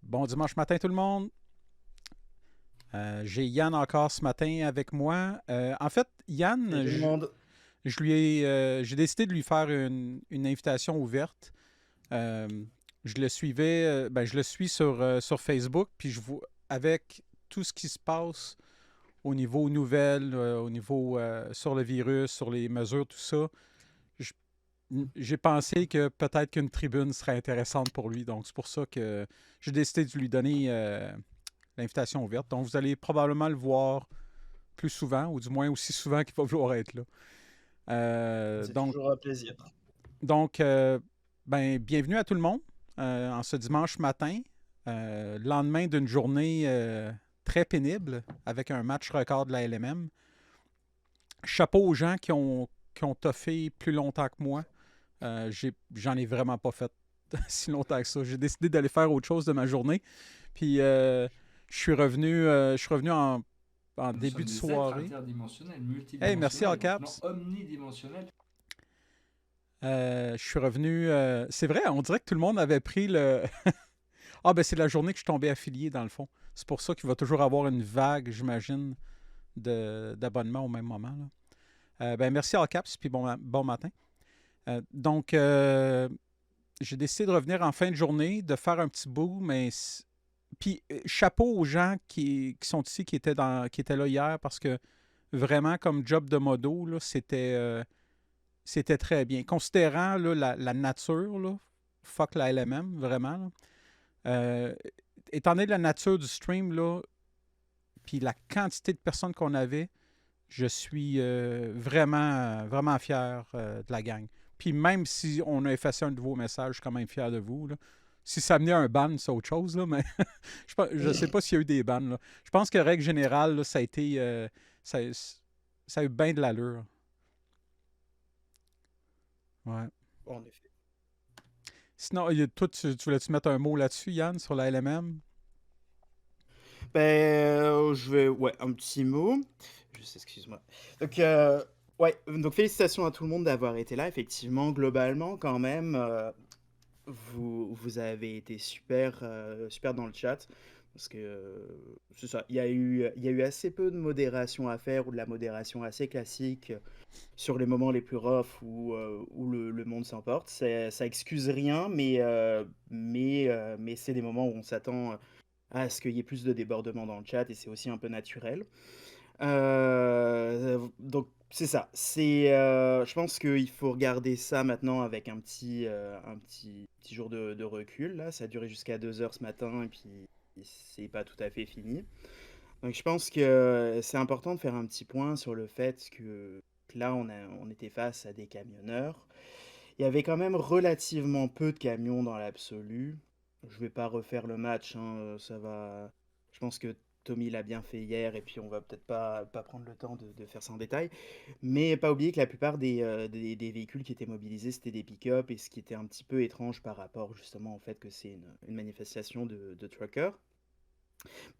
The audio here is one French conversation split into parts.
Bon dimanche matin tout le monde. J'ai Yann encore ce matin avec moi. En fait, Salut Yann, tout le monde. j'ai décidé de lui faire une invitation ouverte. Euh, je le suis sur Facebook, puis avec tout ce qui se passe au niveau nouvelles, au niveau sur le virus, sur les mesures, tout ça. j- j'ai pensé que peut-être qu'une tribune serait intéressante pour lui. Donc, c'est pour ça que j'ai décidé de lui donner l'invitation ouverte. Donc, vous allez probablement le voir plus souvent, ou du moins aussi souvent qu'il va vouloir être là. Euh, C'est donc, toujours un plaisir. donc, ben, bienvenue à tout le monde en ce dimanche matin, lendemain d'une journée très pénible avec un match record de la LMM. Chapeau aux gens qui ont toffé plus longtemps que moi. J'en ai vraiment pas fait si longtemps que ça. J'ai décidé d'aller faire autre chose de ma journée. Puis je suis revenu en Nous début sommes de des êtres soirée. interdimensionnels, Hey, merci multidimensionnels, maintenant Allcaps. omnidimensionnels. Je suis revenu. C'est vrai, on dirait que tout le monde avait pris le. Ah, ben c'est la journée que je suis tombé affilié, dans le fond. C'est pour ça qu'il va toujours avoir une vague, j'imagine, d'abonnements au même moment, là. Ben merci Allcaps, puis bon matin. Donc, j'ai décidé de revenir en fin de journée, de faire un petit bout, mais. Puis chapeau aux gens qui sont ici, qui étaient là hier, parce que vraiment, comme job de modo, là, c'était très bien. Considérant là, la nature, là, fuck la LMM, vraiment. Là. Euh, Étant donné la nature du stream, là, puis la quantité de personnes qu'on avait, je suis vraiment fier de la gang. Puis même si on a effacé un de vos messages, je suis quand même fier de vous. Là. Si ça amenait un ban, c'est autre chose, là, mais je sais pas s'il y a eu des bans. Là. Je pense que règle générale, là, ça a été. Ça, ça a eu bien de l'allure. Ouais. En effet. Sinon, toi, tu voulais-tu mettre un mot là-dessus, Yann, sur la LMM? Je vais, ouais, un petit mot. Juste, excuse-moi. Donc, ouais, donc félicitations à tout le monde d'avoir été là. Effectivement, globalement, quand même, vous avez été super dans le chat. Parce que c'est ça, il y a eu assez peu de modération à faire ou de la modération assez classique sur les moments les plus rough où le monde s'emporte. Ça excuse rien, mais c'est des moments où on s'attend à ce qu'il y ait plus de débordements dans le chat et c'est aussi un peu naturel. Donc c'est ça. Je pense qu'il faut regarder ça maintenant avec un petit jour de recul. Là, ça a duré jusqu'à 2 heures ce matin et puis c'est pas tout à fait fini. Donc je pense que c'est important de faire un petit point sur le fait que là, on était face à des camionneurs. Il y avait quand même relativement peu de camions dans l'absolu. Je vais pas refaire le match, hein, ça va. Je pense que Tommy l'a bien fait hier et puis on va peut-être pas prendre le temps de faire ça en détail. Mais pas oublier que la plupart des véhicules qui étaient mobilisés, c'était des pick-up et ce qui était un petit peu étrange par rapport justement au fait que c'est une manifestation de truckers.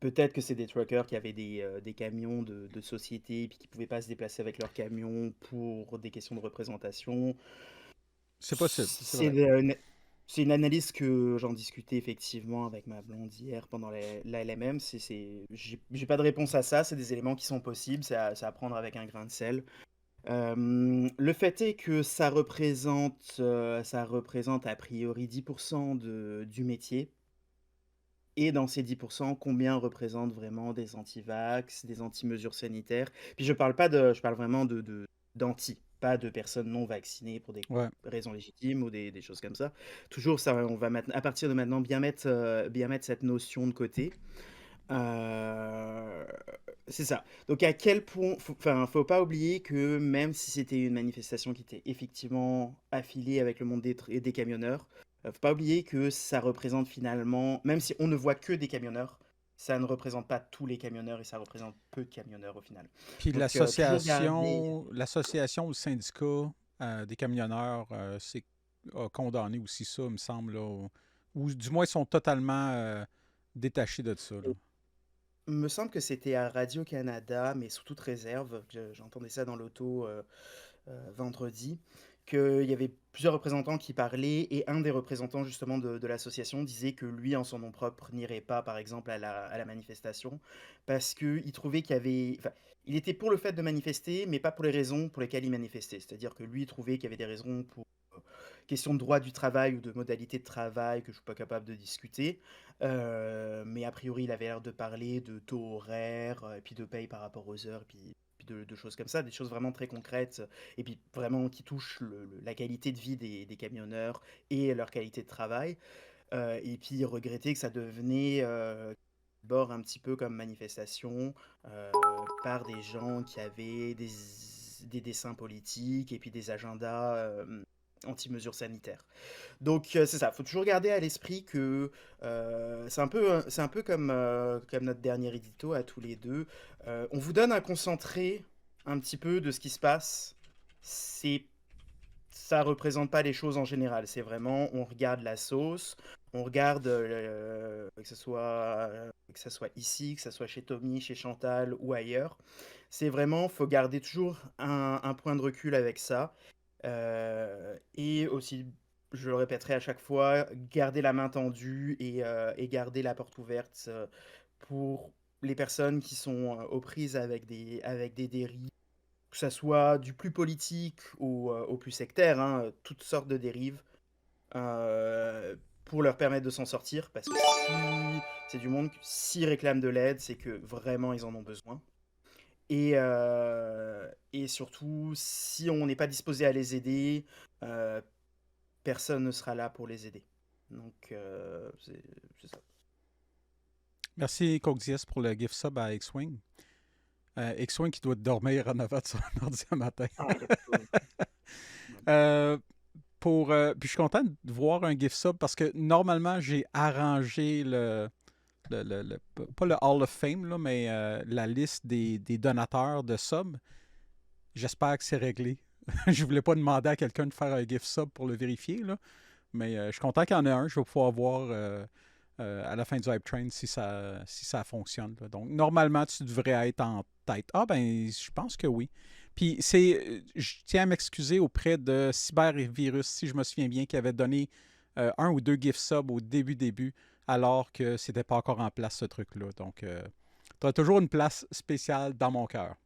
Peut-être que c'est des truckers qui avaient des camions de société puis qui pouvaient pas se déplacer avec leurs camions pour des questions de représentation. C'est possible, c'est C'est vrai. une c'est une analyse que j'en discutais effectivement avec ma blonde hier pendant la LMM. J'ai pas de réponse à ça, c'est des éléments qui sont possibles, c'est à prendre avec un grain de sel. Le fait est que ça représente a priori 10% du métier. Et dans ces 10%, combien représentent vraiment des anti-vax, des anti-mesures sanitaires? Puis je parle vraiment d'anti, pas de personnes non vaccinées pour des Ouais. raisons légitimes ou des choses comme ça. Toujours, ça, on va maintenant, à partir de maintenant, bien mettre cette notion de côté. Euh, c'est ça. Donc à quel point, enfin, faut pas oublier que même si c'était une manifestation qui était effectivement affiliée avec le monde des camionneurs, faut pas oublier que ça représente finalement, même si on ne voit que des camionneurs, ça ne représente pas tous les camionneurs et ça représente peu de camionneurs au final. Puis Donc toujours garder. l'association ou le syndicat des camionneurs a condamné aussi ça, il me semble, là, ou du moins ils sont totalement détachés de ça. Là. Me semble que c'était à Radio-Canada, mais sous toute réserve. J'entendais ça dans l'auto vendredi. qu'il y avait plusieurs représentants qui parlaient et un des représentants justement de l'association disait que lui, en son nom propre, n'irait pas, par exemple, à la manifestation parce qu'il trouvait qu'il y avait... Enfin, il était pour le fait de manifester, mais pas pour les raisons pour lesquelles il manifestait. C'est-à-dire que lui, il trouvait qu'il y avait des raisons pour question de droit du travail ou de modalités de travail que je suis pas capable de discuter. Mais a priori, il avait l'air de parler de taux horaires, et puis de paye par rapport aux heures, et puis de choses comme ça, des choses vraiment très concrètes, et puis vraiment qui touchent la qualité de vie des camionneurs et leur qualité de travail. Et puis regretter que ça devenait d'abord un petit peu comme manifestation par des gens qui avaient des dessins politiques et puis des agendas anti-mesures sanitaires. Donc c'est ça, faut toujours garder à l'esprit que c'est un peu comme notre dernier édito à tous les deux. On vous donne un concentré un petit peu de ce qui se passe. C'est Ça représente pas les choses en général. C'est vraiment, on regarde la sauce, on regarde que ce soit ici, que ce soit chez Tommy, chez Chantal ou ailleurs. C'est vraiment, faut garder toujours un point de recul avec ça. Et aussi, je le répéterai à chaque fois, garder la main tendue et garder la porte ouverte pour les personnes qui sont aux prises avec des dérives, que ça soit du plus politique au plus sectaire, hein, toutes sortes de dérives, pour leur permettre de s'en sortir, parce que si c'est du monde, s'ils réclament de l'aide, c'est que vraiment ils en ont besoin. Et surtout, si on n'est pas disposé à les aider, euh, personne ne sera là pour les aider. Donc, c'est ça. Merci, Coxius, pour le gift sub à X-Wing. X-Wing qui doit dormir à 9h de son ordi un matin. Ah, il y a pas de- Euh, puis je suis content de voir un gift sub parce que normalement, j'ai arrangé pas le Hall of Fame, là, mais la liste des donateurs de subs. J'espère que c'est réglé. Je voulais pas demander à quelqu'un de faire un gift sub pour le vérifier, là, mais je suis content qu'il y en ait un. Je vais pouvoir voir à la fin du Hype Train si ça fonctionne, là. Donc, normalement, tu devrais être en tête. Ah, ben, je pense que oui. Puis, je tiens à m'excuser auprès de Cybervirus, si je me souviens bien, qui avait donné un ou deux gift subs au début, alors que c'était pas encore en place, ce truc-là. Donc, tu as toujours une place spéciale dans mon cœur.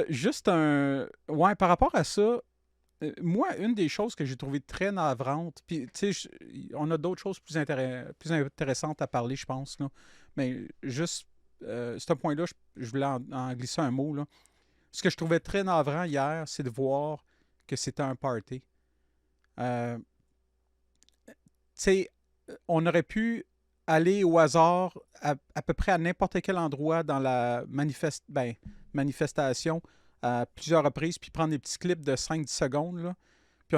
Juste un. Ouais, par rapport à ça, moi, une des choses que j'ai trouvé très navrante, puis tu sais, on a d'autres choses plus intéressantes à parler, je pense, là. Mais juste, ce point-là, je voulais en glisser un mot, là. Ce que je trouvais très navrant hier, c'est de voir que c'était un party. Euh, Tu sais, on aurait pu aller au hasard à peu près à n'importe quel endroit dans la manifestation à plusieurs reprises, puis prendre des petits clips de 5-10 secondes, là, puis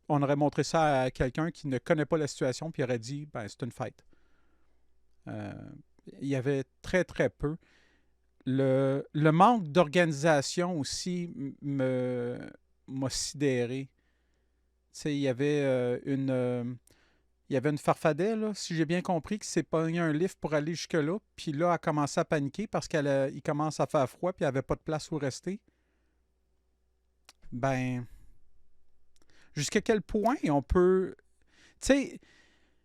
on aurait montré ça à quelqu'un qui ne connaît pas la situation, puis il aurait dit, ben, c'est une fête. Euh, il y avait très, très peu. Le manque d'organisation aussi m'a sidéré. Tu sais, il y avait une farfadet, là, si j'ai bien compris, qui s'est pogné un lift pour aller jusque-là, puis là, elle a commencé à paniquer parce qu'il commence à faire froid, puis il n'y avait pas de place où rester. Ben, jusqu'à quel point on peut... Tu sais,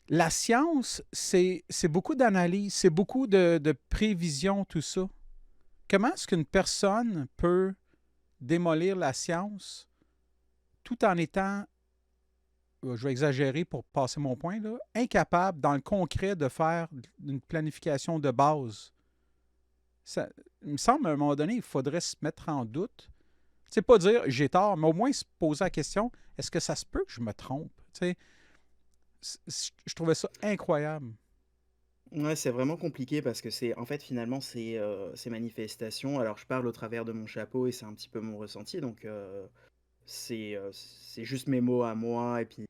la science, c'est beaucoup d'analyse, c'est beaucoup de prévision, tout ça. Comment est-ce qu'une personne peut démolir la science tout en étant, je vais exagérer pour passer mon point, là, incapable dans le concret de faire une planification de base? Ça, il me semble, à un moment donné, il faudrait se mettre en doute. C'est pas dire j'ai tort, mais au moins se poser la question, est-ce que ça se peut que je me trompe? Tu sais, je trouvais ça incroyable. Ouais, c'est vraiment compliqué parce que en fait, finalement, ces manifestations. Alors, je parle au travers de mon chapeau et c'est un petit peu mon ressenti, donc c'est juste mes mots à moi et puis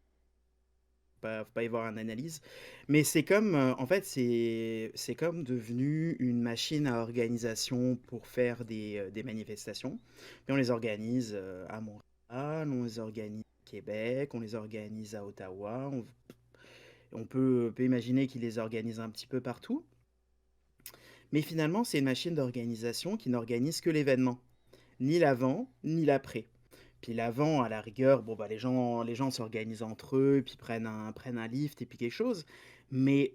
faut pas y voir une analyse. Mais en fait, c'est comme devenu une machine à organisation pour faire des manifestations. Puis on les organise à Montréal, on les organise à Québec, on les organise à Ottawa. On peut imaginer qu'ils les organisent un petit peu partout. Mais finalement, c'est une machine d'organisation qui n'organise que l'événement, ni l'avant, ni l'après. Puis l'avant, à la rigueur, bon, bah, les gens s'organisent entre eux, puis prennent un lift et puis quelque chose. Mais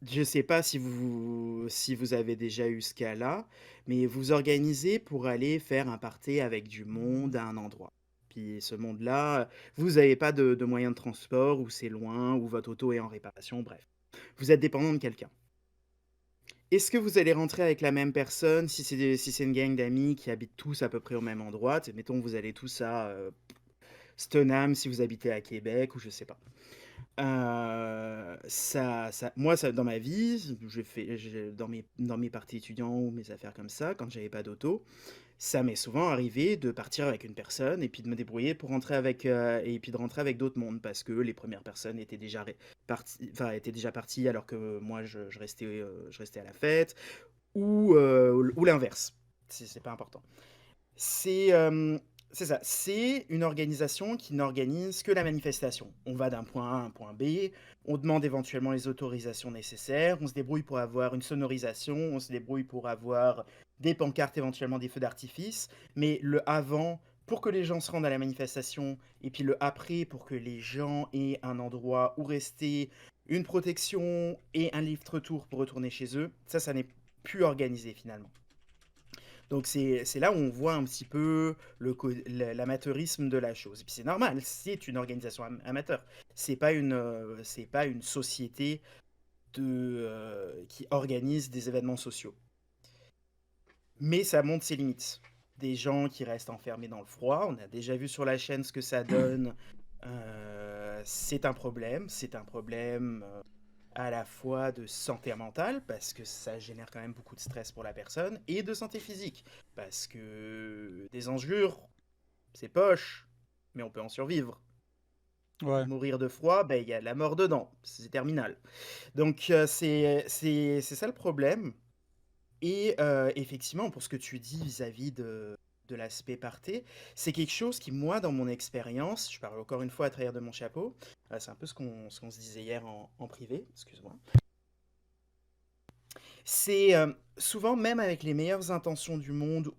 je sais pas si vous avez déjà eu ce cas-là, mais vous organisez pour aller faire un party avec du monde à un endroit. Puis ce monde-là, vous avez pas de moyens de transport, ou c'est loin, ou votre auto est en réparation, bref. Vous êtes dépendant de quelqu'un. Est-ce que vous allez rentrer avec la même personne si c'est une gang d'amis qui habitent tous à peu près au même endroit? Mettons, vous allez tous à Stoneham si vous habitez à Québec ou je sais pas. Moi, dans ma vie, dans mes parties étudiants ou mes affaires comme ça, quand j'avais pas d'auto, ça m'est souvent arrivé de partir avec une personne et puis de me débrouiller pour rentrer avec et puis de rentrer avec d'autres mondes parce que les premières personnes étaient déjà parties alors que moi je restais à la fête ou l'inverse. C'est pas important. C'est c'est ça, c'est une organisation qui n'organise que la manifestation. On va d'un point A à un point B, on demande éventuellement les autorisations nécessaires, on se débrouille pour avoir une sonorisation, on se débrouille pour avoir des pancartes, éventuellement des feux d'artifice, mais le avant, pour que les gens se rendent à la manifestation, et puis le après, pour que les gens aient un endroit où rester, une protection et un lift retour pour retourner chez eux, ça n'est plus organisé finalement. Donc c'est là où on voit un petit peu l'amateurisme de la chose. Et puis c'est normal, c'est une organisation amateur. C'est pas une société qui organise des événements sociaux. Mais ça montre ses limites. Des gens qui restent enfermés dans le froid, on a déjà vu sur la chaîne ce que ça donne. C'est un problème. C'est un problème à la fois de santé mentale, parce que ça génère quand même beaucoup de stress pour la personne, et de santé physique, parce que des injures, c'est poche, mais on peut en survivre. Ouais. Mourir de froid, ben, il y a la mort dedans, c'est terminal. Donc c'est ça le problème. Et effectivement, pour ce que tu dis vis-à-vis de l'aspect parté, c'est quelque chose qui, moi, dans mon expérience, je parle encore une fois à travers de mon chapeau, c'est un peu ce qu'on se disait hier en privé, excuse-moi. C'est souvent, même avec les meilleures intentions du monde,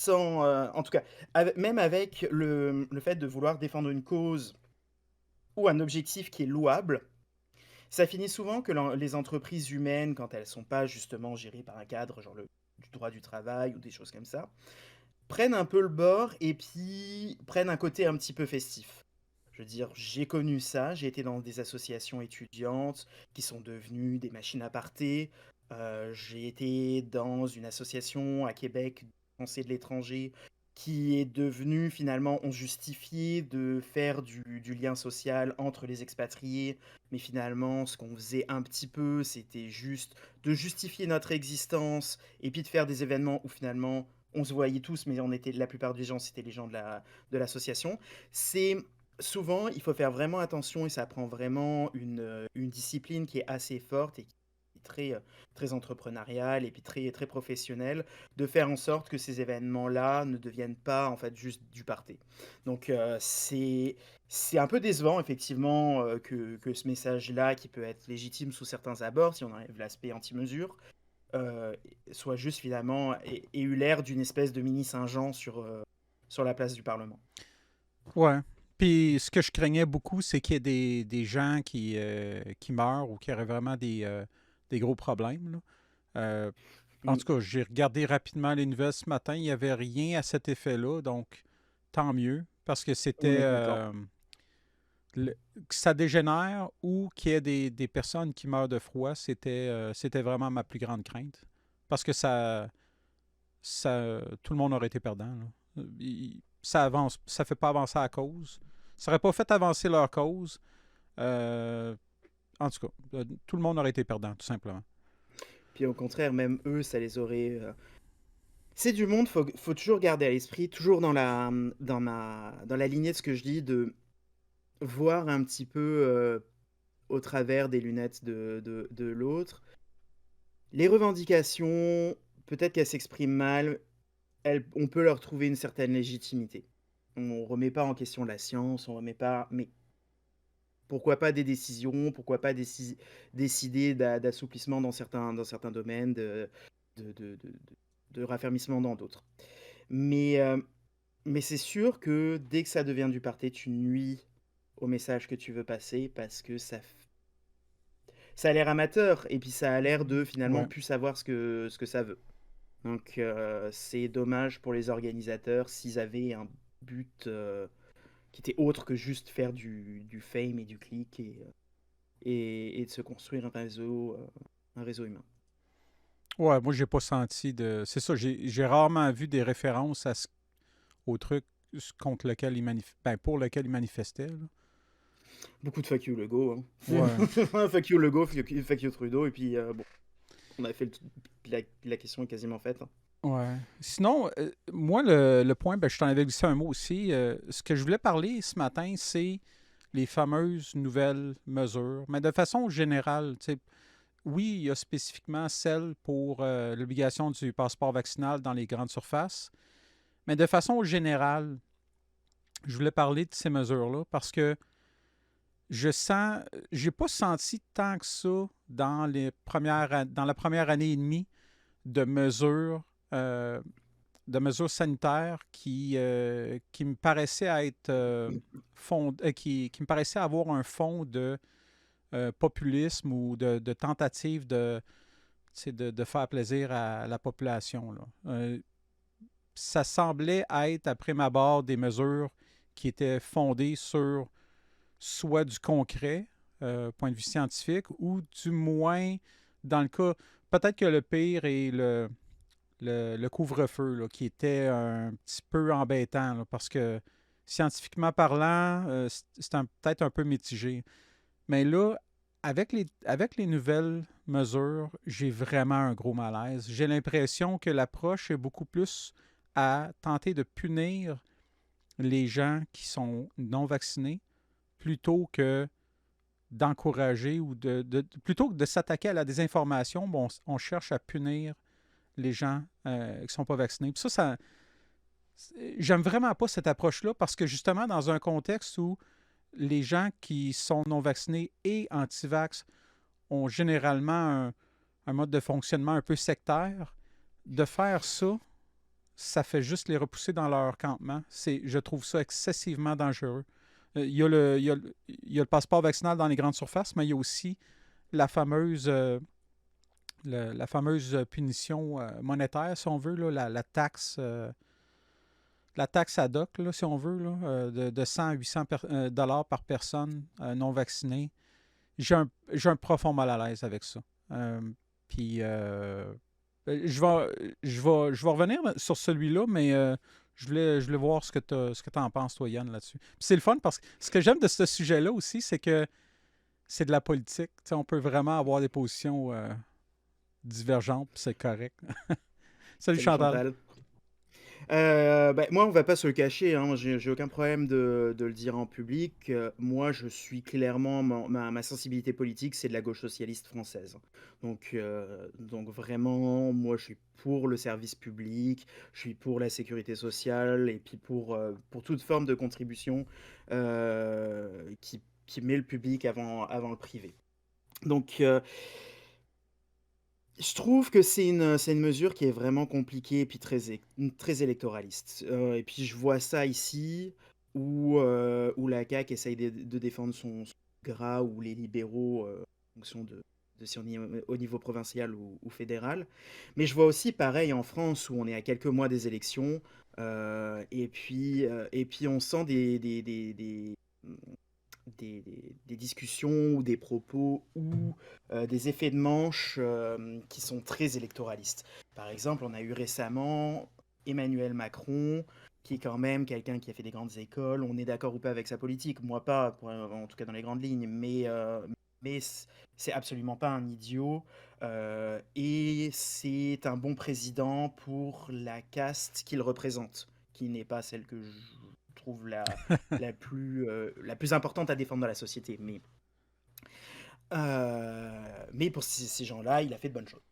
en tout cas, même avec le fait de vouloir défendre une cause ou un objectif qui est louable, ça finit souvent que les entreprises humaines, quand elles sont pas justement gérées par un cadre, genre du droit du travail ou des choses comme ça, prennent un peu le bord et puis prennent un côté un petit peu festif. Je veux dire, j'ai connu ça, j'ai été dans des associations étudiantes qui sont devenues des machines à party. J'ai été dans une association à Québec, Français de l'étranger, qui est devenue finalement, on justifiait de faire du lien social entre les expatriés, mais finalement, ce qu'on faisait un petit peu, c'était juste de justifier notre existence et puis de faire des événements où finalement on se voyait tous, mais la plupart des gens, c'était les gens de l'association. C'est souvent, il faut faire vraiment attention et ça prend vraiment une discipline qui est assez forte et qui est très entrepreneuriale et puis très, très professionnelle, de faire en sorte que ces événements-là ne deviennent pas en fait juste du party. Donc c'est un peu décevant effectivement que ce message-là, qui peut être légitime sous certains abords, si on enlève l'aspect anti-mesure, euh, soit juste finalement ait eu l'air d'une espèce de mini Saint-Jean sur la place du Parlement. Ouais. Puis ce que je craignais beaucoup, c'est qu'il y ait des gens qui meurent ou qui auraient vraiment des gros problèmes, là. Euh, En Mm. tout cas, j'ai regardé rapidement les nouvelles ce matin. Il n'y avait rien à cet effet-là, donc tant mieux, parce que On c'était est content. que ça dégénère ou qu'il y ait des personnes qui meurent de froid, c'était vraiment ma plus grande crainte. Parce que tout le monde aurait été perdant, là. Ça avance, ça fait pas avancer la cause. Ça n'aurait pas fait avancer leur cause. Euh, en tout cas, tout le monde aurait été perdant, tout simplement. Puis au contraire, même eux, ça les aurait. C'est du monde, faut toujours garder à l'esprit, toujours dans la lignée de ce que je dis, de voir un petit peu au travers des lunettes de l'autre. Les revendications, peut-être qu'elles s'expriment mal, on peut leur trouver une certaine légitimité. On remet pas en question la science, on remet pas, mais pourquoi pas des décisions, pourquoi pas décider d'assouplissement dans certains domaines, de raffermissement dans d'autres. Mais Mais c'est sûr que dès que ça devient du party, tu nuis au message que tu veux passer parce que ça a l'air amateur et puis ça a l'air de finalement Ouais. plus savoir ce que ça veut. Donc c'est dommage pour les organisateurs s'ils avaient un but qui était autre que juste faire du fame et du clic et de se construire un réseau humain. Ouais, moi, j'ai pas senti de. C'est ça, j'ai rarement vu des références au truc contre lequel ben, pour lequel il manifestait, là. Beaucoup de fuck you Legault, hein. Ouais. Fuck you Legault, fuck you Trudeau, et puis bon, on a fait la question est quasiment faite, hein. Ouais. Sinon, moi, le point, ben, je t'en avais glissé un mot aussi. Ce que je voulais parler ce matin, c'est les fameuses nouvelles mesures. Mais de façon générale, tu sais, oui, il y a spécifiquement celle pour l'obligation du passeport vaccinal dans les grandes surfaces. Mais de façon générale, je voulais parler de ces mesures-là parce que je sens, j'ai pas senti tant que ça dans la première année et demie de mesures, euh, de mesures sanitaires qui me paraissaient être qui me paraissaient avoir un fond de populisme ou de tentative de faire plaisir à la population, là. Ça semblait être, après ma barre, des mesures qui étaient fondées sur soit du concret, point de vue scientifique, ou du moins, dans le cas, peut-être que le pire est le couvre-feu, là, qui était un petit peu embêtant, là, parce que scientifiquement parlant, c'est peut-être un peu mitigé. Mais là, avec les nouvelles mesures, j'ai vraiment un gros malaise. J'ai l'impression que l'approche est beaucoup plus à tenter de punir les gens qui sont non vaccinés plutôt que d'encourager ou plutôt que de s'attaquer à la désinformation, bon, on cherche à punir les gens qui ne sont pas vaccinés. Puis ça, j'aime vraiment pas cette approche-là parce que justement, dans un contexte où les gens qui sont non vaccinés et anti-vax ont généralement un mode de fonctionnement un peu sectaire, de faire ça, ça fait juste les repousser dans leur campement. Je trouve ça excessivement dangereux. Il y a le passeport vaccinal dans les grandes surfaces, mais il y a aussi la fameuse, la fameuse punition monétaire, si on veut, là, la taxe ad hoc, là, si on veut, là, de 100 à 800 dollars par personne non vaccinée. J'ai un profond mal à l'aise avec ça. Puis, je vais revenir sur celui-là, mais je voulais voir ce que tu en penses, toi, Yann, là-dessus. Puis c'est le fun parce que ce que j'aime de ce sujet-là aussi, c'est que c'est de la politique. Tu sais, on peut vraiment avoir des positions divergentes, puis c'est correct. Salut Salut Chantal. Chantal. Moi, on va pas se le cacher, hein, j'ai aucun problème de le dire en public. Moi, je suis clairement, ma sensibilité politique, c'est de la gauche socialiste française. Donc vraiment, moi, je suis pour le service public, je suis pour la sécurité sociale et puis pour toute forme de contribution qui met le public avant le privé. Donc, je trouve que c'est une mesure qui est vraiment compliquée et puis très électoraliste. Et puis je vois ça ici où la CAQ essaye de défendre son gras ou les libéraux en fonction de si on est au niveau provincial ou fédéral. Mais je vois aussi pareil en France où on est à quelques mois des élections et puis on sent des discussions ou des propos ou des effets de manche qui sont très électoralistes. Par exemple, on a eu récemment Emmanuel Macron, qui est quand même quelqu'un qui a fait des grandes écoles. On est d'accord ou pas avec sa politique, moi pas, en tout cas dans les grandes lignes, mais c'est absolument pas un idiot. Et c'est un bon président pour la caste qu'il représente, qui n'est pas celle que je trouve la plus importante à défendre dans la société. Mais pour ces gens-là, il a fait de bonnes choses.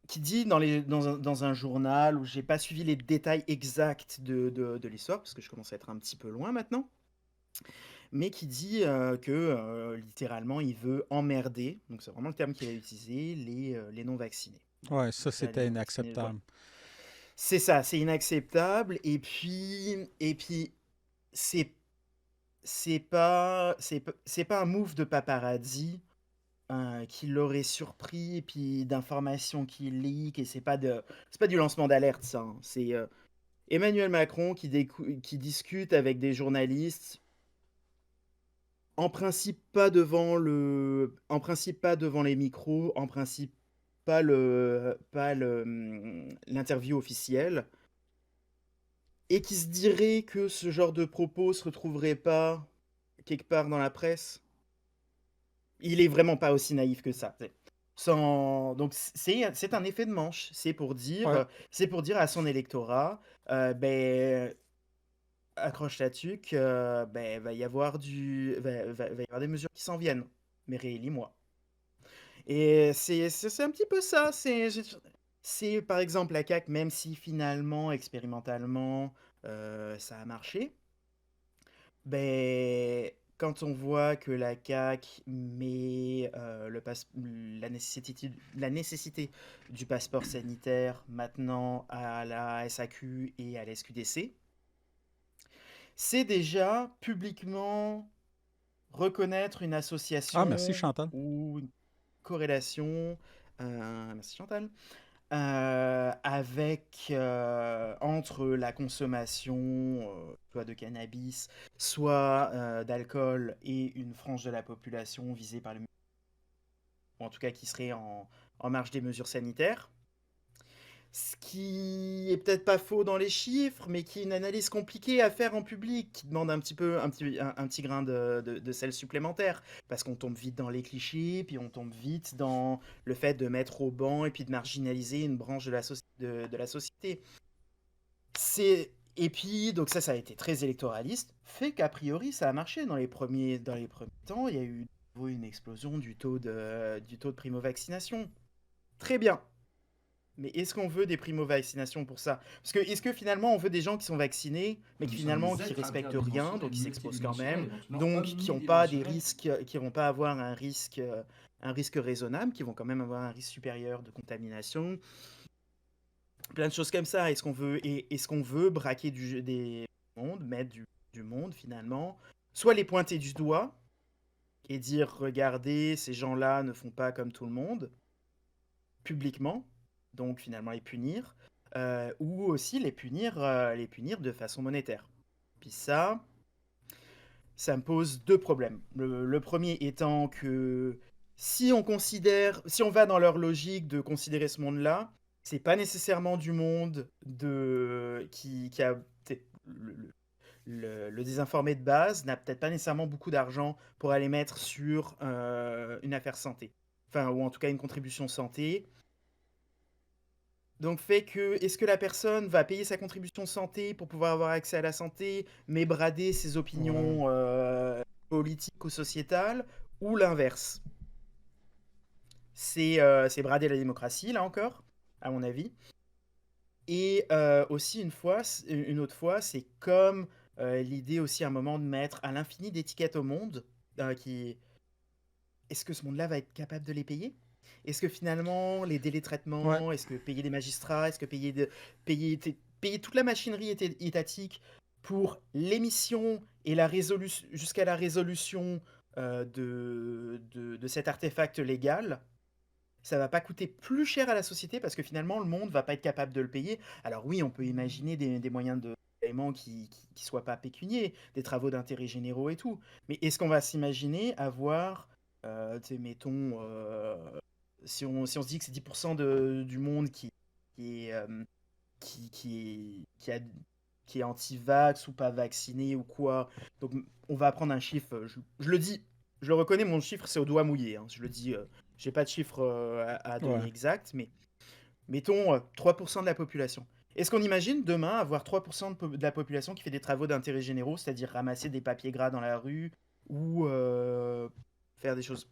Qui dit dans un journal où j'ai pas suivi les détails exacts de l'histoire, parce que je commence à être un petit peu loin maintenant, mais qui dit que littéralement il veut emmerder, donc c'est vraiment le terme qu'il a utilisé, les non-vaccinés. Ouais, ça, Donc là, les c'était non-vaccinés, voilà. inacceptable. C'est ça, c'est inacceptable. Et puis, c'est c'est pas un move de paparazzi qui l'aurait surpris, et puis d'informations qui leak, et c'est pas du lancement d'alerte, ça, hein. C'est Emmanuel Macron qui discute avec des journalistes, en principe pas devant les micros, en principe pas l'interview officielle, et qui se dirait que ce genre de propos se retrouverait pas quelque part dans la presse. Il est vraiment pas aussi naïf que ça. Donc c'est un effet de manche. Ouais. C'est pour dire à son électorat, ben accroche ta tuque, ben va y avoir des mesures qui s'en viennent. Mais réélis-moi. Et c'est un petit peu ça. C'est par exemple la CAQ, même si finalement, expérimentalement, ça a marché. Ben, quand on voit que la CAQ met la nécessité du passeport sanitaire maintenant à la SAQ et à la SQDC, c'est déjà publiquement reconnaître une Ah, merci association Chantal. ou une corrélation, merci Chantal, entre la consommation, soit de cannabis, soit d'alcool, et une frange de la population visée par ou en tout cas qui serait en marge des mesures sanitaires. Ce qui est peut-être pas faux dans les chiffres, mais qui est une analyse compliquée à faire en public, qui demande un petit grain de sel supplémentaire, parce qu'on tombe vite dans les clichés, puis on tombe vite dans le fait de mettre au banc et puis de marginaliser une branche de la société. Et puis, donc ça a été très électoraliste, fait qu'a priori ça a marché dans les premiers temps. Il y a eu une explosion du taux de primo-vaccination. Très bien. Mais est-ce qu'on veut des primo-vaccinations pour ça? Parce que est-ce que finalement on veut des gens qui sont vaccinés, mais qui Nous sommes finalement des qui êtres respectent rien, donc interdimensionnels, qui s'exposent quand multidimensionnels même, et donc non donc qui n'ont pas des omnidimensionnels. risques, qui vont pas avoir un risque raisonnable, qui vont quand même avoir un risque supérieur de contamination, plein de choses comme ça. Est-ce qu'on veut braquer des mondes, mettre du monde finalement, soit les pointer du doigt et dire regardez, ces gens-là ne font pas comme tout le monde, publiquement, donc finalement les punir, ou aussi les punir de façon monétaire. Puis ça me pose deux problèmes. Le premier étant que si on va dans leur logique de considérer ce monde-là, c'est pas nécessairement du monde qui a le désinformé de base n'a peut-être pas nécessairement beaucoup d'argent pour aller mettre sur une affaire santé. Enfin, ou en tout cas une contribution santé. Donc fait que, est-ce que la personne va payer sa contribution santé pour pouvoir avoir accès à la santé, mais brader ses Ouais. opinions politiques ou sociétales, ou l'inverse? C'est brader la démocratie, là encore, à mon avis. Et aussi une autre fois, c'est comme l'idée aussi à un moment de mettre à l'infini d'étiquettes au monde, qui est-ce que ce monde-là va être capable de les payer? Est-ce que finalement, les délais de Ouais. traitement, est-ce que payer des magistrats, est-ce que payer toute la machinerie étatique pour l'émission et jusqu'à la résolution de cet artefact légal, ça va pas coûter plus cher à la société parce que finalement, le monde va pas être capable de le payer. Alors oui, on peut imaginer des moyens de paiement qui soient pas pécuniers, des travaux d'intérêt généraux et tout. Mais est-ce qu'on va s'imaginer avoir, tu sais, mettons, si on se dit que c'est 10% du monde qui est, qui a qui est anti-vax ou pas vacciné ou quoi. Donc on va prendre un chiffre, je le dis, je le reconnais, mon chiffre c'est au doigt mouillé, hein. Je le dis, j'ai pas de chiffre à donner Ouais. exact, mais mettons 3% de la population. Est-ce qu'on imagine demain avoir 3% de la population qui fait des travaux d'intérêt généraux, c'est-à-dire ramasser des papiers gras dans la rue ou faire des choses.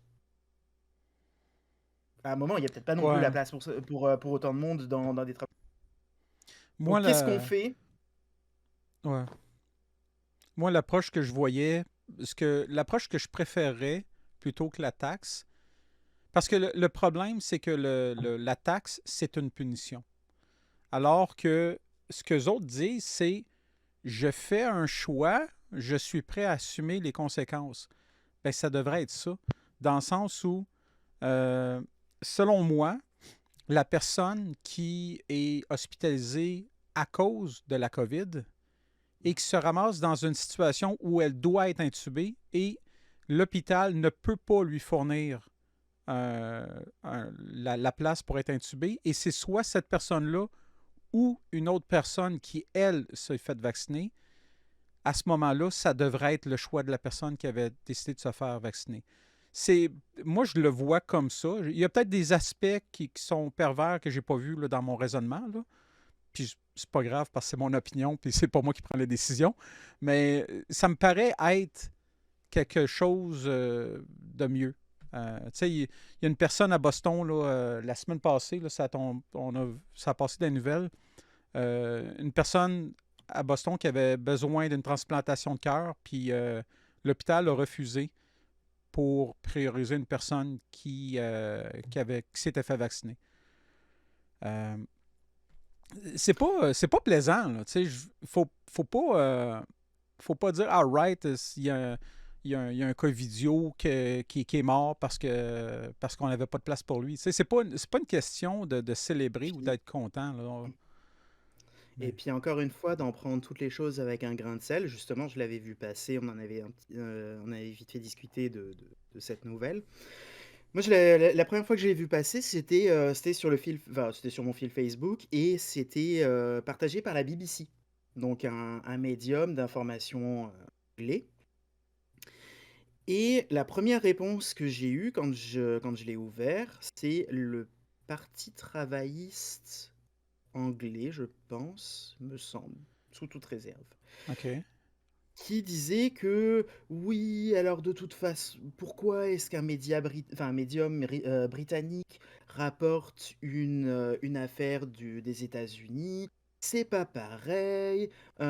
À un moment, il n'y a peut-être pas non plus la Ouais. place pour autant de monde dans des travaux. Moi, Donc qu'est-ce qu'on fait? ouais. Moi, l'approche que je voyais, l'approche que je préférerais plutôt que la taxe, parce que le problème, c'est que la taxe, c'est une punition. Alors que ce qu'eux autres disent, c'est je fais un choix, je suis prêt à assumer les conséquences. Ben, ça devrait être ça. Dans le sens où, euh, selon moi, la personne qui est hospitalisée à cause de la COVID et qui se ramasse dans une situation où elle doit être intubée et l'hôpital ne peut pas lui fournir la place pour être intubée, et c'est soit cette personne-là ou une autre personne qui, elle, s'est fait vacciner, à ce moment-là, ça devrait être le choix de la personne qui avait décidé de se faire vacciner. C'est, moi, je le vois comme ça. Il y a peut-être des aspects qui sont pervers que je n'ai pas vus là, dans mon raisonnement. Là. Puis c'est pas grave parce que c'est mon opinion, puis c'est pas moi qui prends les décisions. Mais ça me paraît être quelque chose de mieux. Tu sais, il y a une personne à Boston là, la semaine passée, là, ça a passé des nouvelles. Une personne à Boston qui avait besoin d'une transplantation de cœur, puis l'hôpital a refusé pour prioriser une personne qui s'était fait vacciner. Euh, c'est pas plaisant, là. Tu sais, faut pas dire, ah, right, il y a un cas vidéo qui est mort parce qu'on n'avait pas de place pour lui. Tu sais, c'est pas une question de célébrer ou Puis, d'être content, là. et Mais- puis encore une fois, d'en prendre toutes les choses avec un grain de sel. Justement, je l'avais vu passer, on avait vite fait discuter de cette nouvelle. Moi, la première fois que je l'ai vu passer, c'était sur c'était sur mon fil Facebook et c'était partagé par la BBC, donc un médium d'information anglais. Et la première réponse que j'ai eue quand je l'ai ouvert, c'est le Parti travailliste anglais, je pense, me semble, sous toute réserve, OK. qui disait que oui, alors de toute façon, pourquoi est-ce qu'un un médium britannique rapporte une affaire des États-Unis? C'est pas pareil, ça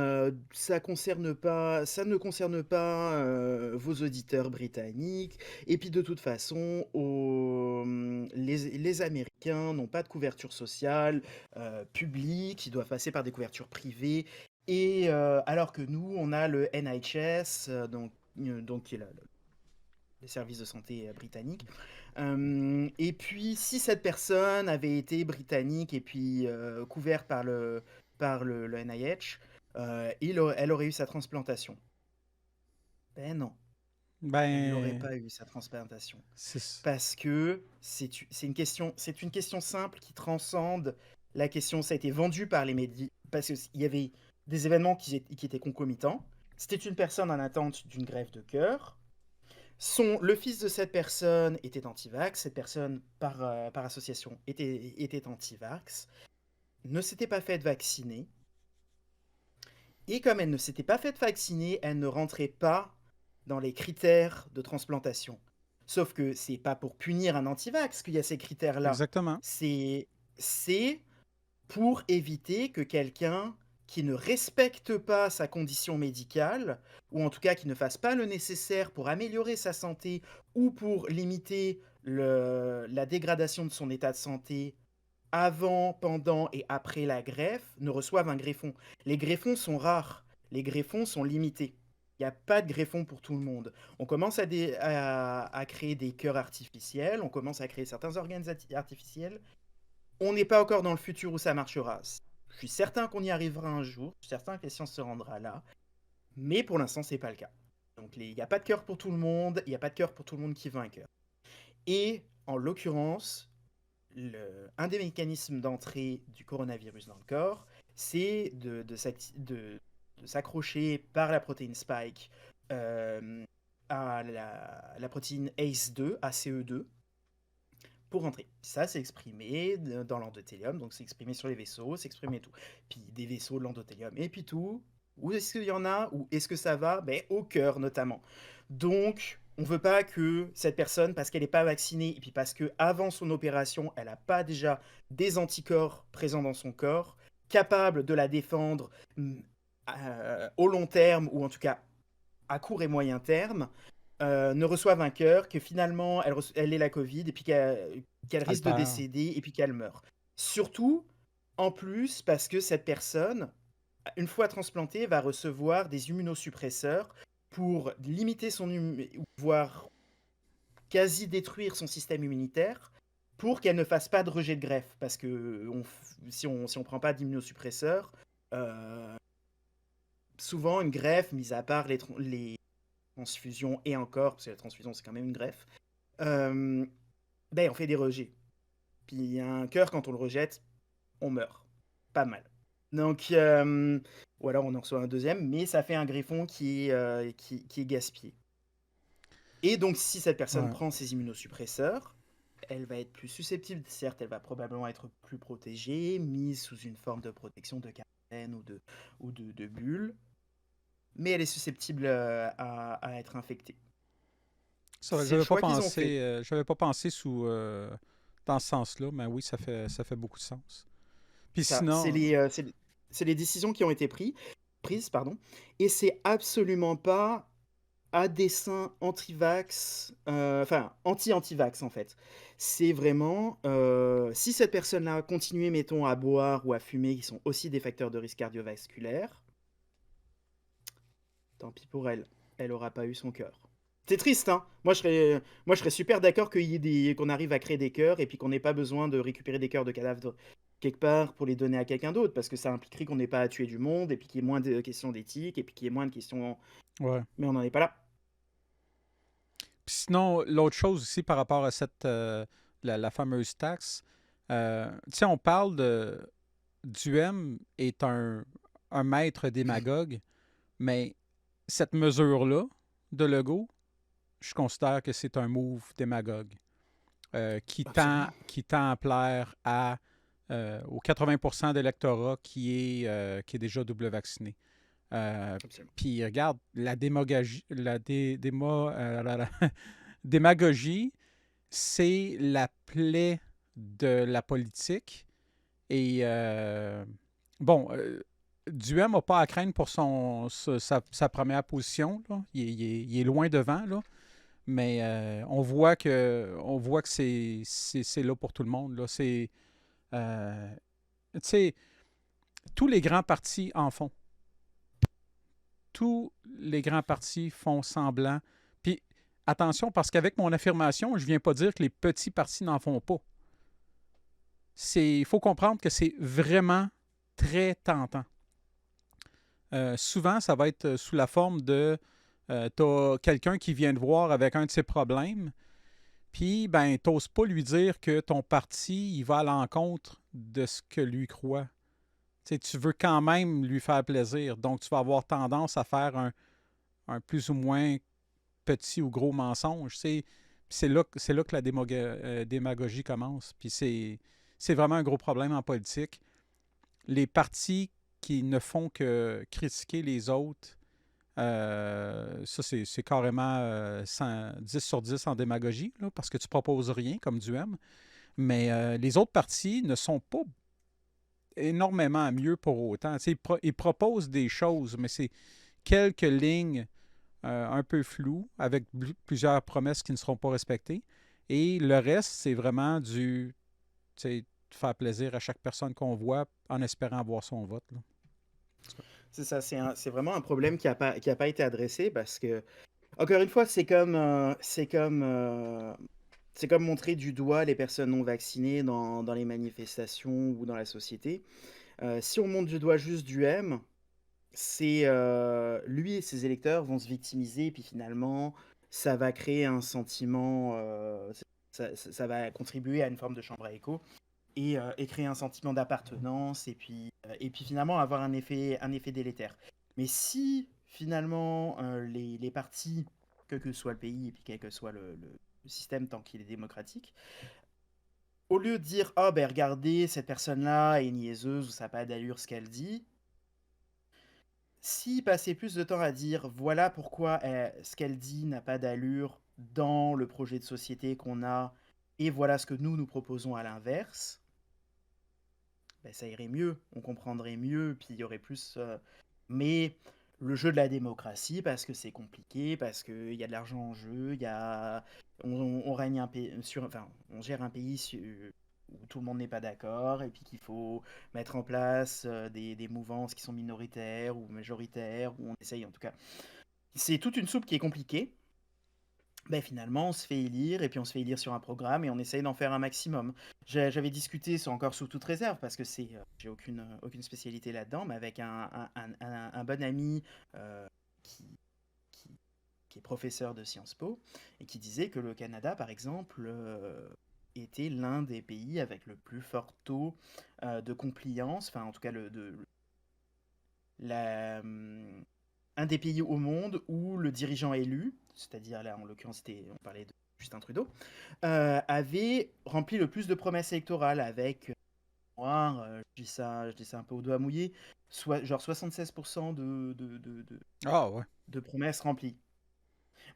ne concerne pas vos auditeurs britanniques, et puis de toute façon, les Américains n'ont pas de couverture sociale publique, ils doivent passer par des couvertures privées, et alors que nous, on a le NHS, donc qui est les services de santé britanniques. Et puis, si cette personne avait été britannique et puis couverte par le NIH, elle aurait eu sa transplantation. Ben non, elle n'aurait Ben, pas eu sa transplantation. c'est Parce que c'est une question simple qui transcende la question. Ça a été vendu par les médias parce qu'il y avait des événements qui étaient concomitants. C'était une personne en attente d'une greffe de cœur. Le fils de cette personne était anti-vax. Cette personne, par association, était anti-vax. Ne s'était pas faite vacciner. Et comme elle ne s'était pas faite vacciner, elle ne rentrait pas dans les critères de transplantation. Sauf que c'est pas pour punir un antivax qu'il y a ces critères-là. exactement. C'est c'est pour éviter que quelqu'un qui ne respecte pas sa condition médicale, ou en tout cas qui ne fasse pas le nécessaire pour améliorer sa santé ou pour limiter la dégradation de son état de santé avant, pendant et après la greffe, ne reçoivent un greffon. Les greffons sont rares, les greffons sont limités. Il n'y a pas de greffon pour tout le monde. On commence à créer des cœurs artificiels, on commence à créer certains organes artificiels. On n'est pas encore dans le futur où ça marchera. Je suis certain qu'on y arrivera un jour, je suis certain que la science se rendra là, mais pour l'instant, c'est pas le cas. Donc il n'y a pas de cœur pour tout le monde, il n'y a pas de cœur pour tout le monde qui veut un cœur. Et en l'occurrence, un des mécanismes d'entrée du coronavirus dans le corps, c'est de s'accrocher par la protéine spike à la protéine ACE2, ACE2, pour rentrer. Ça, c'est exprimé dans l'endothélium, donc c'est exprimé sur les vaisseaux, c'est exprimé tout. Puis des vaisseaux de l'endothélium, et puis tout. Où est-ce qu'il y en a? Où est-ce que ça va? Ben, au cœur, notamment. Donc, on veut pas que cette personne, parce qu'elle n'est pas vaccinée, et puis parce que avant son opération, elle n'a pas déjà des anticorps présents dans son corps, capables de la défendre au long terme, ou en tout cas à court et moyen terme, ne reçoive un cœur, que finalement elle ait la Covid, et puis qu'elle risque de Alpère. décéder, et puis qu'elle meurt. Surtout, En plus, parce que cette personne, une fois transplantée, va recevoir des immunosuppresseurs pour limiter ou voire quasi détruire son système immunitaire pour qu'elle ne fasse pas de rejet de greffe. Parce que si on prend pas d'immunosuppresseurs, euh, souvent une greffe, mis à part les transfusions et encore, parce que la transfusion c'est quand même une greffe, euh, ben on fait des rejets. Puis un cœur, quand on le rejette, on meurt. Pas mal. Donc, ou alors on en reçoit un deuxième, mais ça fait un greffon qui est gaspillé. Et donc, si cette personne Ouais. prend ses immunosuppresseurs, elle va être plus susceptible, certes, elle va probablement être plus protégée, mise sous une forme de protection de quarantaine ou de bulle, mais elle est susceptible à être infectée. C'est vrai, C'est le choix qu'ils ont fait. j'avais pas pensé dans ce sens-là, mais oui, ça fait beaucoup de sens. Puis Ça, c'est sinon, les décisions qui ont été prises, pardon, et c'est absolument pas à dessein anti-vax, enfin anti-anti-vax en fait. C'est vraiment, si cette personne-là continuait, mettons, à boire ou à fumer, qui sont aussi des facteurs de risque cardiovasculaire, tant pis pour elle, elle aura pas eu son cœur. C'est triste, hein. Moi, je serais super d'accord qu'on arrive à créer des cœurs et puis qu'on n'ait pas besoin de récupérer des cœurs de cadavres quelque part pour les donner à quelqu'un d'autre, parce que ça impliquerait qu'on n'ait pas à tuer du monde et puis qu'il y ait moins de questions d'éthique et puis qu'il y ait moins de questions. ouais. Mais on n'en est pas là. Puis sinon, l'autre chose aussi par rapport à la fameuse taxe, tu sais, on parle Duhem est un maître démagogue, mais cette mesure-là de Legault, je considère que c'est un move démagogue Absolument. qui tend à plaire aux 80% d'électorat qui est déjà double vacciné. Absolument. Puis regarde, démagogie, c'est la plaie de la politique. Et bon, Duhem n'a pas à craindre pour sa première position. Là. Il est loin devant, là. Mais on voit que c'est là pour tout le monde. Là. Tu sais, tous les grands partis en font. Tous les grands partis font semblant. Puis attention, parce qu'avec mon affirmation, je ne viens pas dire que les petits partis n'en font pas. Il faut comprendre que c'est vraiment très tentant. Souvent, ça va être sous la forme de t'as quelqu'un qui vient te voir avec un de ses problèmes, puis ben, t'oses pas lui dire que ton parti, il va à l'encontre de ce que lui croit. Tu sais, tu veux quand même lui faire plaisir, donc tu vas avoir tendance à faire un plus ou moins petit ou gros mensonge. C'est là que la démagogie commence. Puis c'est vraiment un gros problème en politique. Les partis qui ne font que critiquer les autres, ça, c'est carrément 10 sur 10 en démagogie, là, parce que tu proposes rien, comme Duhem. Mais les autres partis ne sont pas énormément mieux pour autant. Ils proposent des choses, mais c'est quelques lignes un peu floues, avec plusieurs promesses qui ne seront pas respectées. Et le reste, c'est vraiment faire plaisir à chaque personne qu'on voit en espérant avoir son vote. Là. C'est ça, c'est vraiment un problème qui a pas été adressé parce que, encore une fois, c'est comme montrer du doigt les personnes non vaccinées dans les manifestations ou dans la société. Si on montre du doigt juste du M, lui et ses électeurs vont se victimiser, puis finalement, ça va créer un sentiment, ça va contribuer à une forme de chambre à écho et créer un sentiment d'appartenance et puis finalement avoir un effet délétère. Mais si finalement les partis, quel que soit le pays et puis quel que soit le système tant qu'il est démocratique, au lieu de dire ah ben regardez cette personne-là est niaiseuse ou ça n'a pas d'allure ce qu'elle dit, si passer plus de temps à dire voilà pourquoi ce qu'elle dit n'a pas d'allure dans le projet de société qu'on a et voilà ce que nous proposons à l'inverse, ben, ça irait mieux, on comprendrait mieux, puis il y aurait plus. Mais le jeu de la démocratie, parce que c'est compliqué, parce qu'il y a de l'argent en jeu, on règne un pays enfin, on gère un pays où tout le monde n'est pas d'accord, et puis qu'il faut mettre en place des mouvances qui sont minoritaires ou majoritaires, ou on essaye en tout cas. C'est toute une soupe qui est compliquée. Ben finalement, on se fait élire, et puis on se fait élire sur un programme, et on essaye d'en faire un maximum. J'avais discuté, c'est encore sous toute réserve, parce que j'ai aucune spécialité là-dedans, mais avec un bon ami qui, qui, qui est professeur de Sciences Po, et qui disait que le Canada, par exemple, était l'un des pays avec le plus fort taux de compliance, enfin en tout cas la, un des pays au monde où le dirigeant élu, c'est-à-dire là en l'occurrence on parlait de Justin Trudeau, avait rempli le plus de promesses électorales avec, je dis ça un peu au doigt mouillé, genre 76% Ah ouais. de promesses remplies.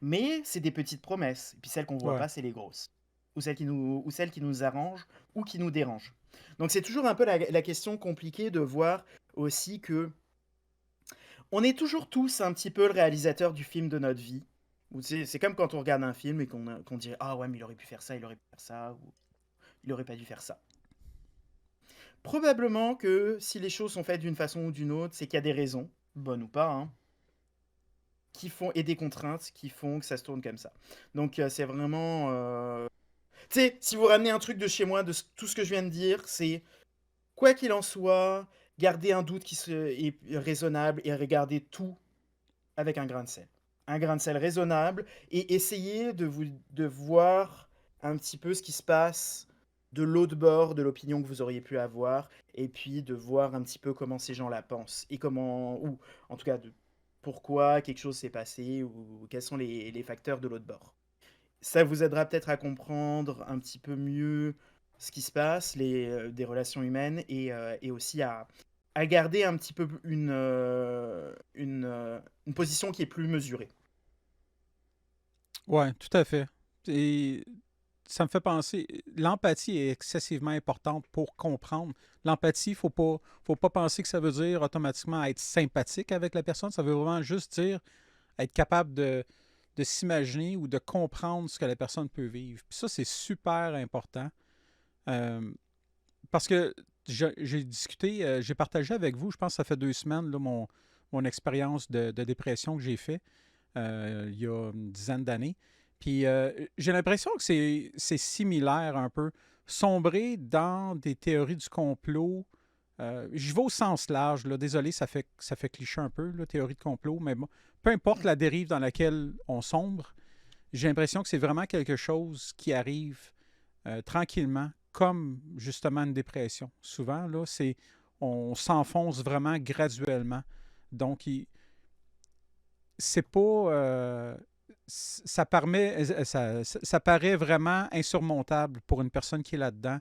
Mais c'est des petites promesses, et puis celles qu'on voit Ouais. pas, c'est les grosses. Ou celles qui nous arrangent ou qui nous dérangent. Donc c'est toujours un peu la question compliquée de voir aussi que on est toujours tous un petit peu le réalisateur du film de notre vie. C'est comme quand on regarde un film et qu'on dirait ah ouais mais il aurait pu faire ça, il aurait pu faire ça, ou il aurait pas dû faire ça. Probablement que si les choses sont faites d'une façon ou d'une autre, c'est qu'il y a des raisons, bonnes ou pas, hein, et des contraintes qui font que ça se tourne comme ça. Donc c'est vraiment... Tu sais, si vous ramenez un truc de chez moi, tout ce que je viens de dire, c'est quoi qu'il en soit, garder un doute est raisonnable et regarder tout avec un grain de sel. Un grain de sel raisonnable et essayer de voir un petit peu ce qui se passe de l'autre bord de l'opinion que vous auriez pu avoir et puis de voir un petit peu comment ces gens la pensent et ou en tout cas, pourquoi quelque chose s'est passé ou quels sont les facteurs de l'autre bord. Ça vous aidera peut-être à comprendre un petit peu mieux ce qui se passe, des relations humaines et aussi à garder un petit peu une position qui est plus mesurée. Ouais, tout à fait. Et ça me fait penser, l'empathie est excessivement importante pour comprendre. L'empathie, faut pas penser que ça veut dire automatiquement être sympathique avec la personne. Ça veut vraiment juste dire être capable de s'imaginer ou de comprendre ce que la personne peut vivre. Puis ça, c'est super important. Euh, Parce que j'ai discuté, j'ai partagé avec vous, je pense que ça fait 2 semaines, là, mon expérience de dépression que j'ai fait il y a une dizaine d'années. Puis j'ai l'impression que c'est similaire un peu. Sombrer dans des théories du complot, je vais au sens large, là, désolé, ça fait cliché un peu, la théorie de complot, mais bon, peu importe la dérive dans laquelle on sombre, j'ai l'impression que c'est vraiment quelque chose qui arrive tranquillement, comme justement une dépression. Souvent, là, on s'enfonce vraiment graduellement. Donc, c'est pas. Ça, ça paraît vraiment insurmontable pour une personne qui est là-dedans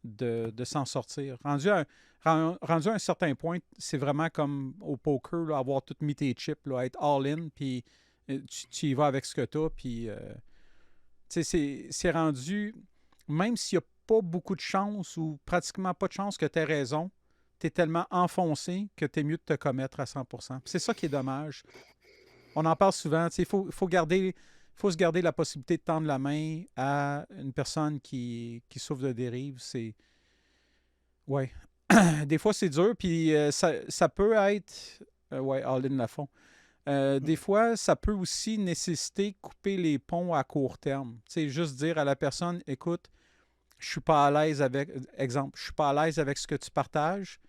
de s'en sortir. Rendu à un certain point, c'est vraiment comme au poker, là, avoir tout mis tes chips, là, être all-in, puis tu y vas avec ce que tu as, puis c'est rendu, même s'il n'y a pas beaucoup de chance ou pratiquement pas de chance que tu aies raison, tu es tellement enfoncé que tu es mieux de te commettre à 100%. C'est ça qui est dommage. On en parle souvent, faut se garder la possibilité de tendre la main à une personne qui souffre de dérive. Ouais. Des fois, c'est dur, puis ça peut être, ouais, all-in la fond. Des fois, ça peut aussi nécessiter de couper les ponts à court terme. Tu sais, juste dire à la personne, écoute, je suis pas à l'aise avec, exemple, je suis pas à l'aise avec ce que tu partages.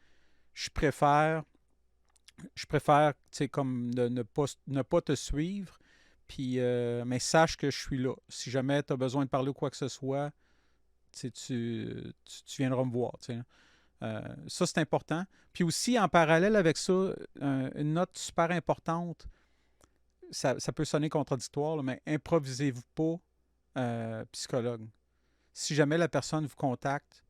Je préfère, je préfère, tu sais, comme ne pas te suivre. Puis, mais sache que je suis là. Si jamais tu as besoin de parler ou quoi que ce soit, tu viendras me voir. Tu sais. Ça, c'est important. Puis aussi, en parallèle avec ça, une note super importante, ça peut sonner contradictoire, là, mais improvisez-vous pas psychologue. Si jamais la personne vous contacte,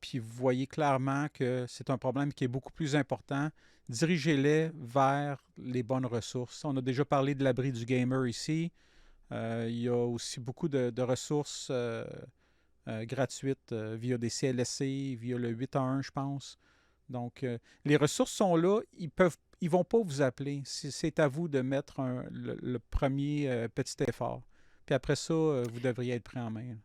puis vous voyez clairement que c'est un problème qui est beaucoup plus important, dirigez-les vers les bonnes ressources. On a déjà parlé de l'abri du gamer ici. Il y a aussi beaucoup de ressources gratuites via des CLSC, via le 811, je pense. Donc, les ressources sont là. Ils vont pas vous appeler. C'est à vous de mettre le premier petit effort. Puis après ça, vous devriez être prêt en main.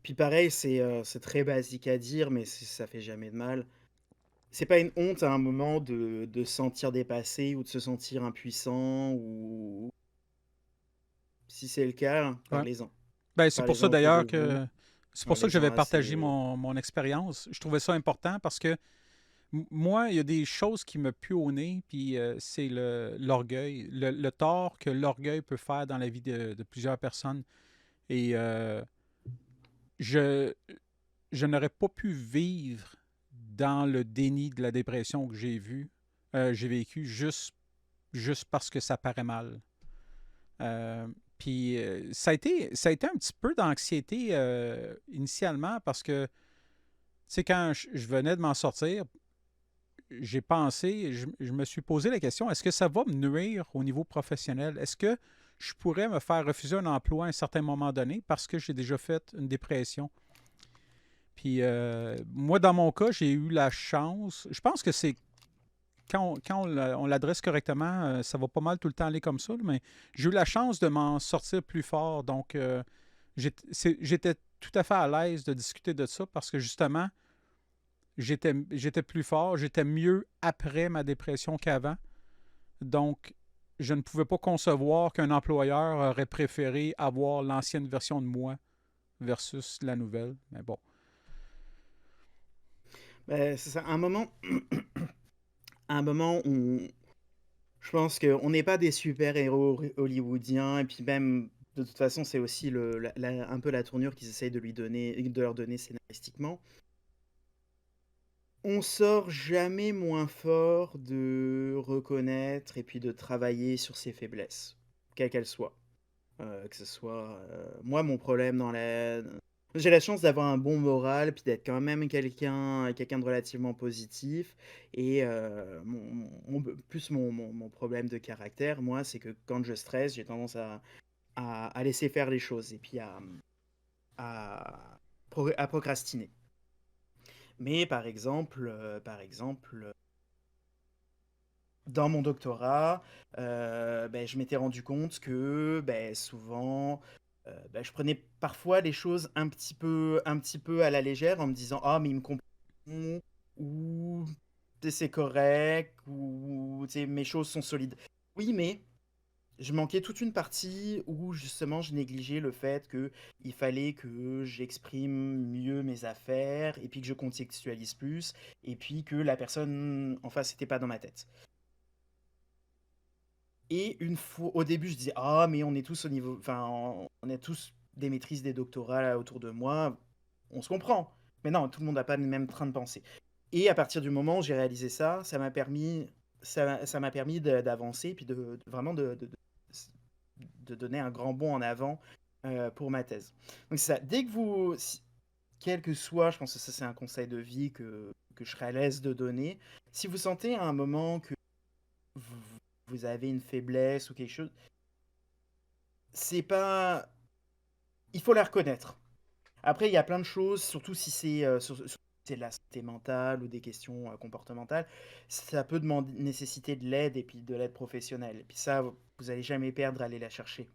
Puis pareil, c'est très basique à dire, mais ça fait jamais de mal. C'est pas une honte à un moment de se sentir dépassé ou de se sentir impuissant, ou si c'est le cas, Ouais. parlez-en. Ben, c'est pour ça Parlez-en autour de d'ailleurs vous, que c'est pour ça que parlez-en j'avais partagé assez. mon expérience. Je trouvais ça important parce que moi, il y a des choses qui me puent au nez, puis c'est l'orgueil, le tort que l'orgueil peut faire dans la vie de plusieurs personnes. Et je, je n'aurais pas pu vivre dans le déni de la dépression que j'ai vécu juste parce que ça paraît mal. Euh, Puis ça a été un petit peu d'anxiété initialement parce que, tu sais, quand je venais de m'en sortir, j'ai pensé, je me suis posé la question, est-ce que ça va me nuire au niveau professionnel? Est-ce que je pourrais me faire refuser un emploi à un certain moment donné parce que j'ai déjà fait une dépression? Puis moi, dans mon cas, j'ai eu la chance, je pense que c'est quand on l'adresse correctement, ça va pas mal tout le temps aller comme ça, là, mais j'ai eu la chance de m'en sortir plus fort. Donc, j'étais tout à fait à l'aise de discuter de ça parce que justement, j'étais plus fort, j'étais mieux après ma dépression qu'avant. Donc, je ne pouvais pas concevoir qu'un employeur aurait préféré avoir l'ancienne version de moi versus la nouvelle. Mais bon. Ben, c'est ça. À un moment, je pense qu'on n'est pas des super-héros hollywoodiens, et puis même, de toute façon, c'est aussi un peu la tournure qu'ils essayent de leur donner scénaristiquement. On sort jamais moins fort de reconnaître et puis de travailler sur ses faiblesses, quelles qu'elles soient. Que ce soit moi, mon problème dans la j'ai la chance d'avoir un bon moral, puis d'être quand même quelqu'un de relativement positif, et mon problème de caractère, moi, c'est que quand je stresse, j'ai tendance à laisser faire les choses et puis à à procrastiner. Mais par exemple, dans mon doctorat, beh, je m'étais rendu compte que, beh, souvent, bah, je prenais parfois les choses un petit peu à la légère, en me disant: «Ah, mais il me comprend», ou «Tu sais, c'est correct», ou tu sais, «Mes choses sont solides». Oui, mais je manquais toute une partie où justement je négligeais le fait que il fallait que j'exprime mieux mes affaires, et puis que je contextualise plus, et puis que la personne en face n'était pas dans ma tête. Et une fois, au début, je disais: «Ah, mais on est tous au niveau, enfin, on a tous des maîtrises, des doctorats là, autour de moi, on se comprend». Mais non, tout le monde n'a pas le même train de pensée. Et à partir du moment où j'ai réalisé ça, ça m'a permis d'avancer, puis vraiment de donner un grand bond en avant pour ma thèse. Donc c'est ça. Dès que quel que soit, je pense que ça c'est un conseil de vie que je serais à l'aise de donner, si vous sentez à un moment que vous, vous avez une faiblesse ou quelque chose, c'est pas, il faut la reconnaître. Après, il y a plein de choses, surtout si c'est de la santé mentale ou des questions comportementales, ça peut nécessiter de l'aide, et puis de l'aide professionnelle. Et puis ça, vous allez jamais perdre à aller la chercher.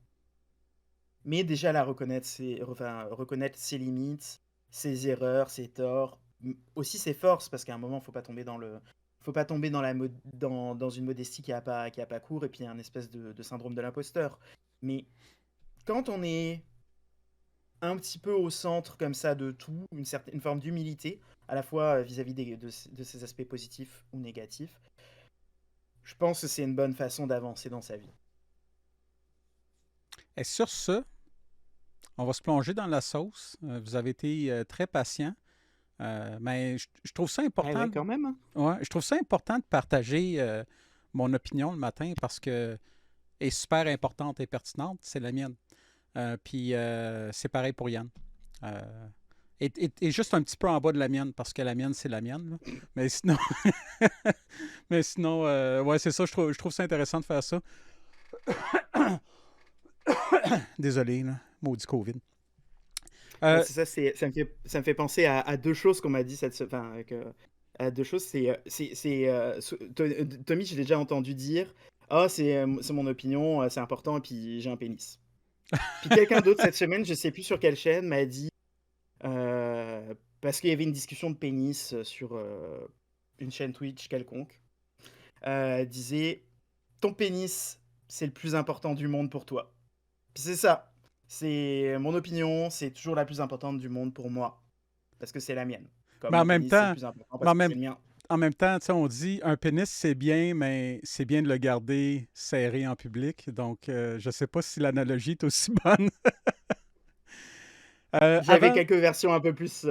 Mais déjà la reconnaître, enfin, reconnaître ses limites, ses erreurs, ses torts, aussi ses forces, parce qu'à un moment, faut pas tomber dans une modestie qui a pas cours, et puis un espèce de syndrome de l'imposteur. Mais quand on est un petit peu au centre comme ça de tout, une forme d'humilité, à la fois vis-à-vis de ses aspects positifs ou négatifs, je pense que c'est une bonne façon d'avancer dans sa vie. Et sur ce, on va se plonger dans la sauce. Vous avez été très patient. Mais je trouve ça Eh important. ouais, quand même, hein. Ouais, je trouve ça important de partager mon opinion le matin parce que est super importante et pertinente, c'est la mienne. Puis c'est pareil pour Yann. Euh, et juste un petit peu en bas de la mienne parce que la mienne, c'est la mienne, là. Mais sinon, mais sinon ouais, c'est ça. Je trouve ça intéressant de faire ça. Désolé, là, maudit COVID. Ouais, Euh, c'est ça, ça me fait penser à deux choses qu'on m'a dit enfin, à deux choses. Tommy, je l'ai déjà entendu dire: «Ah, c'est mon opinion, c'est important, et puis j'ai un pénis». Puis quelqu'un d'autre cette semaine, je sais plus sur quelle chaîne, m'a dit: Parce qu'il y avait une discussion de pénis sur une chaîne Twitch quelconque. Disait ton pénis, c'est le plus important du monde pour toi. Puis c'est ça. C'est mon opinion, c'est toujours la plus importante du monde pour moi. Parce que c'est la mienne. Comme Mais en mon même pénis, c'est le temps, plus important mais parce que c'est le mien. en même temps, tu sais, on dit un pénis, c'est bien, mais c'est bien de le garder serré en public. Donc, je ne sais pas si l'analogie est aussi bonne. J'avais Avant, quelques versions un peu plus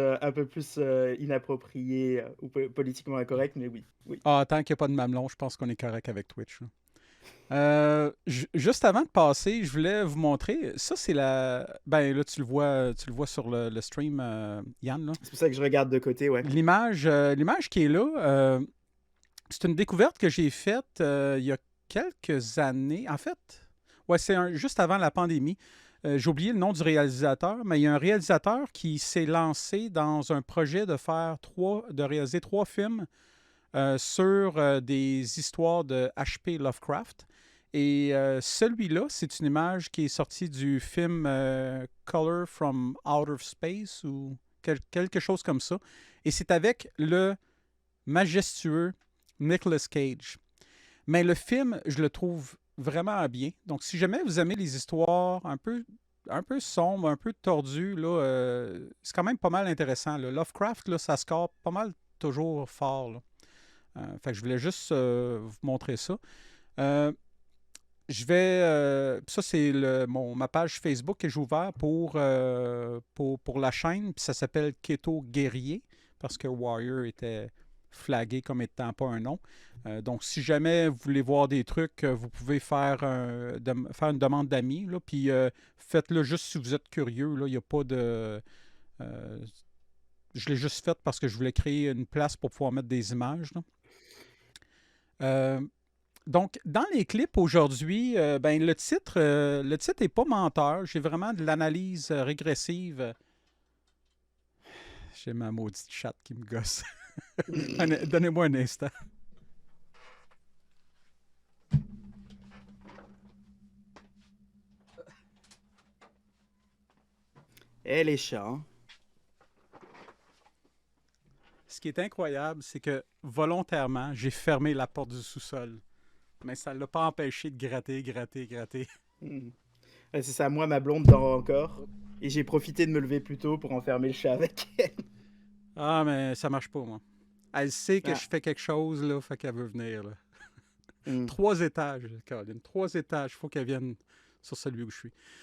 inappropriées ou politiquement incorrectes, mais oui, oui. tant qu'il n'y a pas de mamelon, je pense qu'on est correct avec Twitch, là. Juste avant de passer, je voulais vous montrer. Ça, c'est la. Ben là, tu le vois sur le stream, Yann, là. C'est pour ça que je regarde de côté, ouais. L'image qui est là, c'est une découverte que j'ai faite il y a quelques années. En fait, ouais, juste avant la pandémie. J'ai oublié le nom du réalisateur, mais il y a un réalisateur qui s'est lancé dans un projet de réaliser 3 films sur des histoires de H.P. Lovecraft. Et celui-là, c'est une image qui est sortie du film Color from Outer Space ou quelque chose comme ça. Et c'est avec le majestueux Nicolas Cage. Mais le film, je le trouve vraiment bien. Donc, si jamais vous aimez les histoires un peu sombres, un peu tordues, là, c'est quand même pas mal intéressant, là. Lovecraft, là, ça score pas mal toujours fort, là. Fait que je voulais juste vous montrer ça. Euh, ça, c'est ma page Facebook que j'ai ouverte pour la chaîne. Puis ça s'appelle Keto Guerrier parce que Warrior était flagué comme étant pas un nom. Donc, si jamais vous voulez voir des trucs, vous pouvez faire une demande d'amis. Puis faites-le juste si vous êtes curieux. Il n'y a pas de. Je l'ai juste fait parce que je voulais créer une place pour pouvoir mettre des images, là. Euh, donc, dans les clips aujourd'hui, ben, le titre est pas menteur. J'ai vraiment de l'analyse régressive. J'ai ma maudite chatte qui me gosse. Donnez-moi un instant. Et les chats, hein. Ce qui est incroyable, c'est que volontairement, j'ai fermé la porte du sous-sol. Mais ça ne l'a pas empêché de gratter, gratter, gratter. Mhm. Ouais, c'est ça, moi, ma blonde dort encore. Et j'ai profité de me lever plus tôt pour enfermer le chat avec elle. Ah, mais ça marche pas, moi. Elle sait que Ah. je fais quelque chose, là, fait qu'elle veut venir, là. Mm. 3 étages, Caroline. 3 étages. Il faut qu'elle vienne sur celui où je suis.